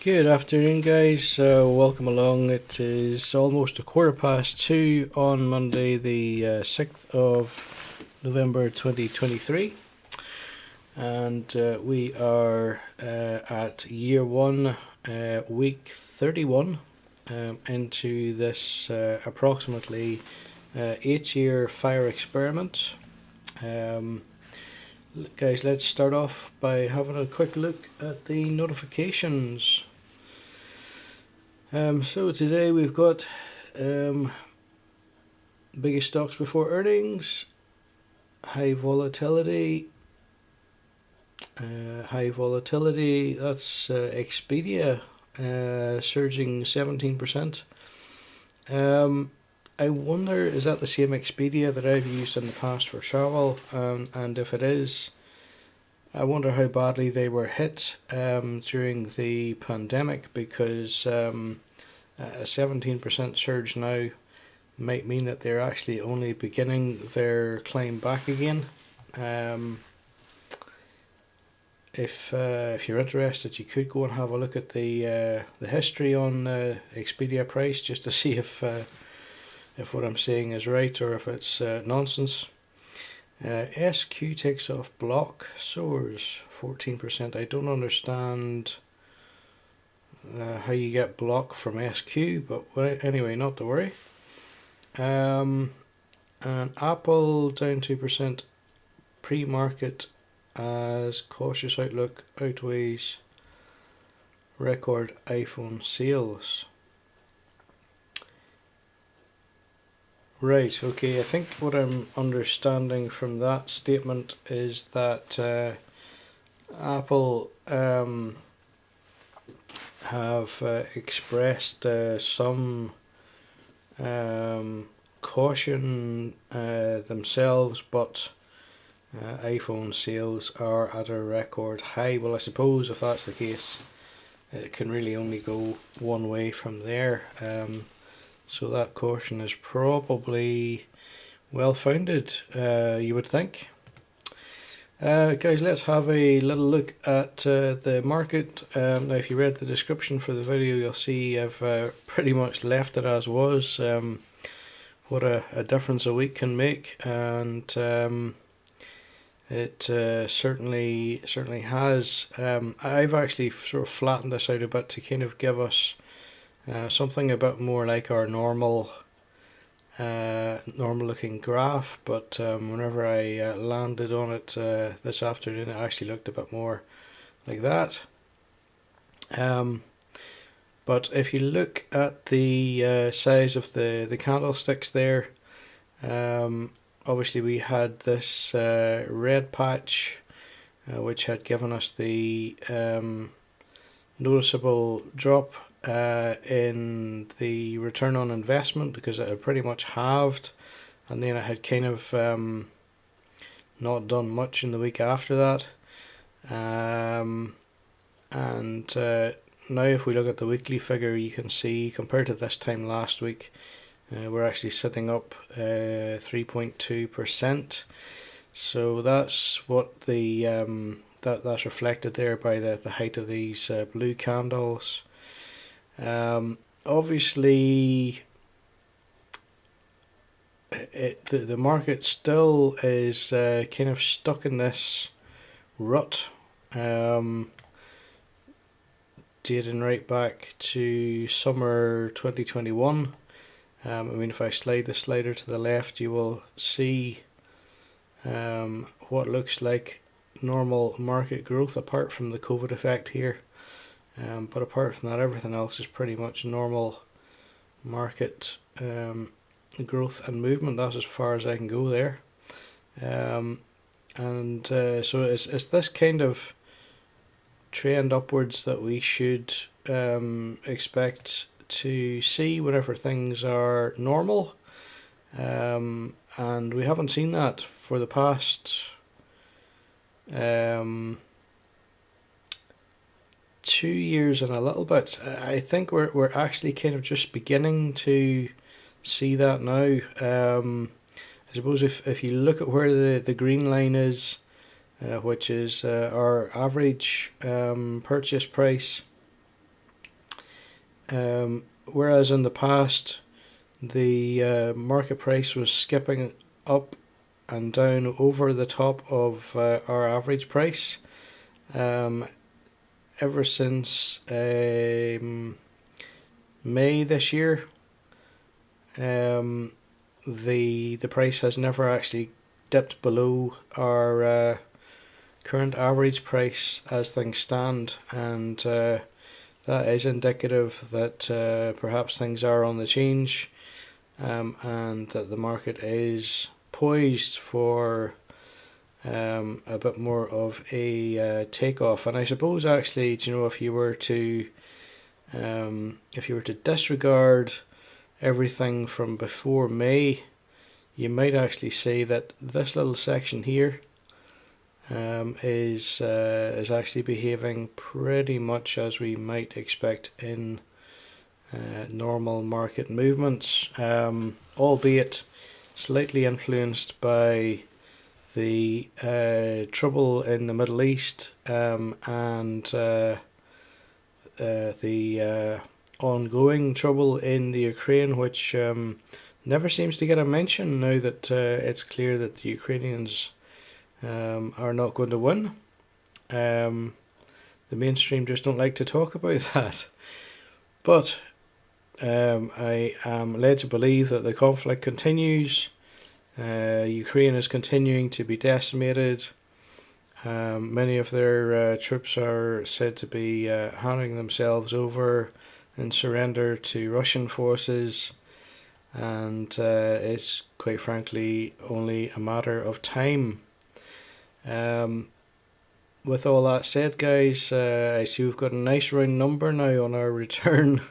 Good afternoon, guys. Welcome along. It is almost 2:15 on Monday, the 6th of November 2023, and we are at year one, week 31, into this approximately 8-year fire experiment. Guys, let's start off by having a quick look at the notifications. So today we've got biggest stocks before earnings, high volatility, that's Expedia, surging 17%. I wonder, is that the same Expedia that I've used in the past for travel? And if it is, I wonder how badly they were hit during the pandemic, because a 17% surge now might mean that they're actually only beginning their climb back again. If you're interested, you could go and have a look at the history on Expedia price, just to see if what I'm saying is right or if it's nonsense. SQ takes off, Block soars 14%. I don't understand how you get Block from SQ, but anyway, not to worry. And Apple down 2% pre-market as cautious outlook outweighs record iPhone sales. Right, okay, I think what I'm understanding from that statement is that Apple have expressed some caution themselves, but iPhone sales are at a record high. Well, I suppose if that's the case, it can really only go one way from there. So that caution is probably well founded, you would think. Guys, let's have a little look at the market. Now, if you read the description for the video, you'll see I've pretty much left it as was. What a difference a week can make, and it certainly has. I've actually sort of flattened this out a bit to kind of give us something a bit more like our normal looking graph, but whenever I landed on it this afternoon, it actually looked a bit more like that. But if you look at the size of the candlesticks there, obviously we had this red patch which had given us the noticeable drop in the return on investment, because it had pretty much halved, and then it had kind of not done much in the week after that. And now if we look at the weekly figure, you can see compared to this time last week, we're actually sitting up 3.2%. So that's what the that's reflected there by the height of these blue candles. Obviously, the market still is kind of stuck in this rut, dating right back to summer 2021. I mean, if I slide the slider to the left, you will see what looks like normal market growth apart from the COVID effect here. But apart from that, everything else is pretty much normal market growth and movement. That's as far as I can go there. So it's this kind of trend upwards that we should expect to see whenever things are normal. And we haven't seen that for the past 2 years and a little bit. I think we're actually kind of just beginning to see that now. I suppose if you look at where the green line is, which is our average purchase price, Whereas in the past, the market price was skipping up and down over the top of our average price. Ever since May this year, the price has never actually dipped below our current average price as things stand, and that is indicative that perhaps things are on the change, and that the market is poised for a bit more of a takeoff. And I suppose actually, if you were to disregard everything from before May, you might actually say that this little section here is actually behaving pretty much as we might expect in normal market movements, albeit slightly influenced by the trouble in the Middle East, and the ongoing trouble in the Ukraine, which never seems to get a mention now that it's clear that the Ukrainians are not going to win. The mainstream just don't like to talk about that. But I am led to believe that the conflict continues. Ukraine is continuing to be decimated. Many of their troops are said to be handing themselves over in surrender to Russian forces, and it's quite frankly only a matter of time. With all that said, guys, I see we've got a nice round number now on our return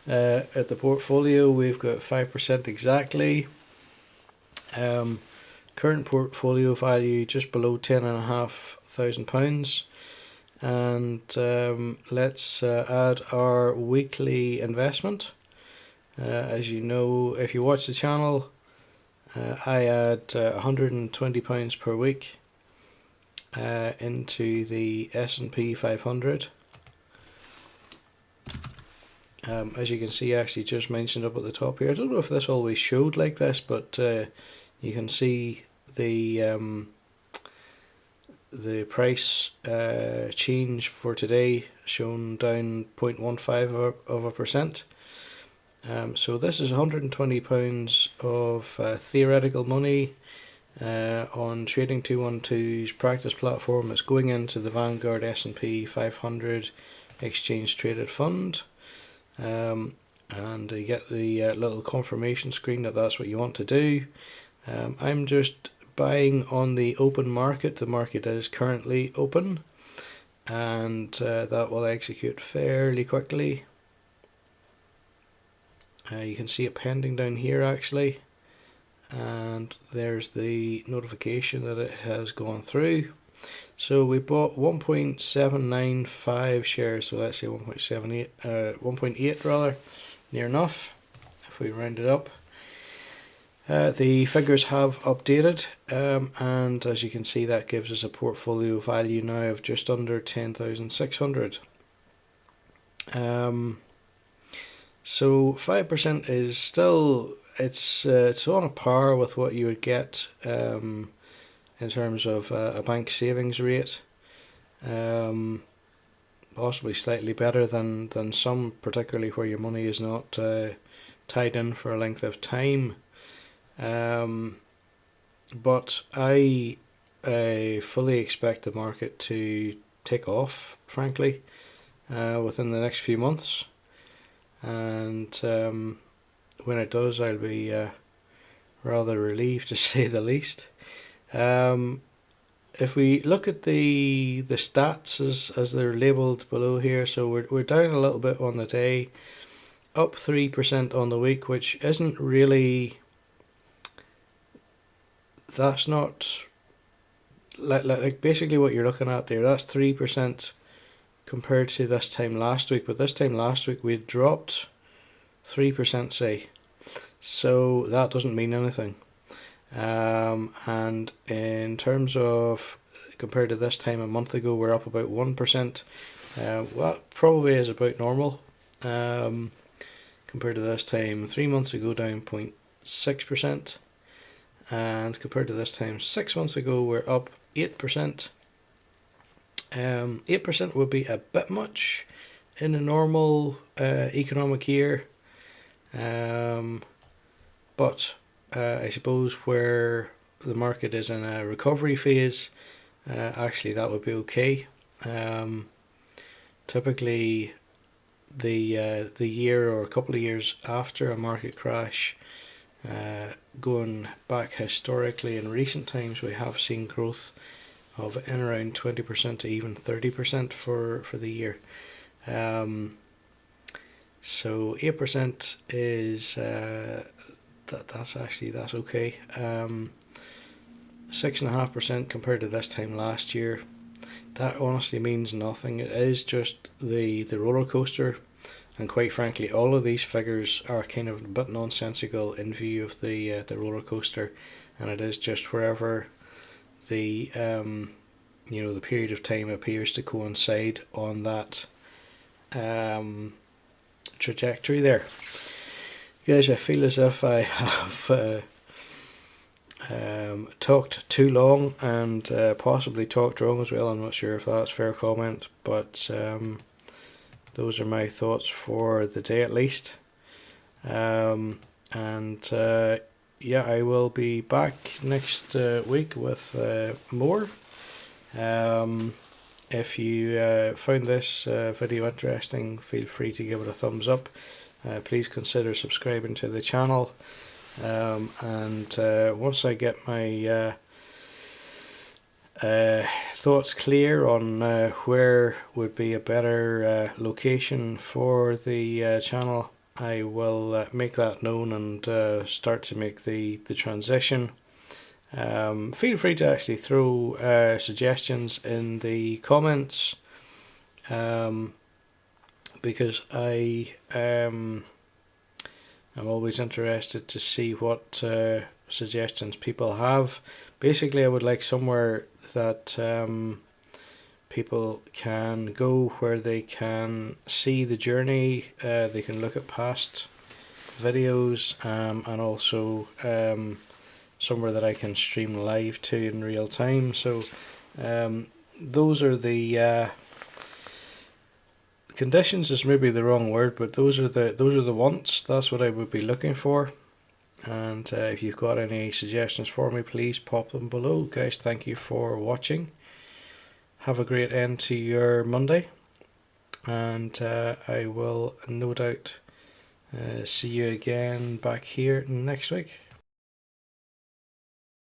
at the portfolio. We've got 5% exactly. Current portfolio value just below £10,500, and let's add our weekly investment. As you know, if you watch the channel, I add £120 per week into the S&P 500. As you can see, I actually just mentioned up at the top here, I don't know if this always showed like this, but you can see the price change for today shown down 0.15%. So this is £120 of theoretical money on Trading 212's practice platform. It's going into the Vanguard S&P 500 exchange traded fund, and you get the little confirmation screen that that's what you want to do. I'm just buying on the open market. The market is currently open, and that will execute fairly quickly. You can see it pending down here actually, and there's the notification that it has gone through. So we bought 1.795 shares, so let's say 1.8 rather, near enough if we round it up. The figures have updated, and as you can see, that gives us a portfolio value now of just under 10,600. So 5% is still, it's on a par with what you would get in terms of a bank savings rate, possibly slightly better than some, particularly where your money is not tied in for a length of time. But I fully expect the market to take off, frankly, within the next few months. And when it does, I'll be rather relieved, to say the least. If we look at the stats as they're labelled below here, so we're down a little bit on the day, up 3% on the week, which isn't really, that's not like basically what you're looking at there. That's 3% compared to this time last week, but this time last week we dropped 3%, say, so that doesn't mean anything. And in terms of compared to this time a month ago, we're up about 1%. Well, that probably is about normal. compared to this time 3 months ago, down 0.6%, and compared to this time 6 months ago, we're up 8%. 8% would be a bit much in a normal economic year, but I suppose where the market is in a recovery phase, actually that would be okay. Typically, the year or a couple of years after a market crash, going back historically in recent times, we have seen growth of in around 20% to even 30% for the year. So 8% is that's okay. 6.5% compared to this time last year, that honestly means nothing. It is just the roller coaster, and quite frankly, all of these figures are kind of a bit nonsensical in view of the roller coaster, and it is just wherever the the period of time appears to coincide on that trajectory there. Guys, I feel as if I have talked too long and possibly talked wrong as well. I'm not sure if that's a fair comment, but those are my thoughts for the day at least. I will be back next week with more. If you found this video interesting, feel free to give it a thumbs up. Please consider subscribing to the channel. Once I get my thoughts clear on where would be a better location for the channel, I will make that known and start to make the transition. Feel free to actually throw suggestions in the comments, because I'm always interested to see what suggestions people have. Basically, I would like somewhere that people can go where they can see the journey, they can look at past videos, and also somewhere that I can stream live to in real time. So those are the conditions, is maybe the wrong word, but those are the wants. That's what I would be looking for. And if you've got any suggestions for me, please pop them below. Guys, thank you for watching. Have a great end to your Monday, and I will no doubt see you again back here next week.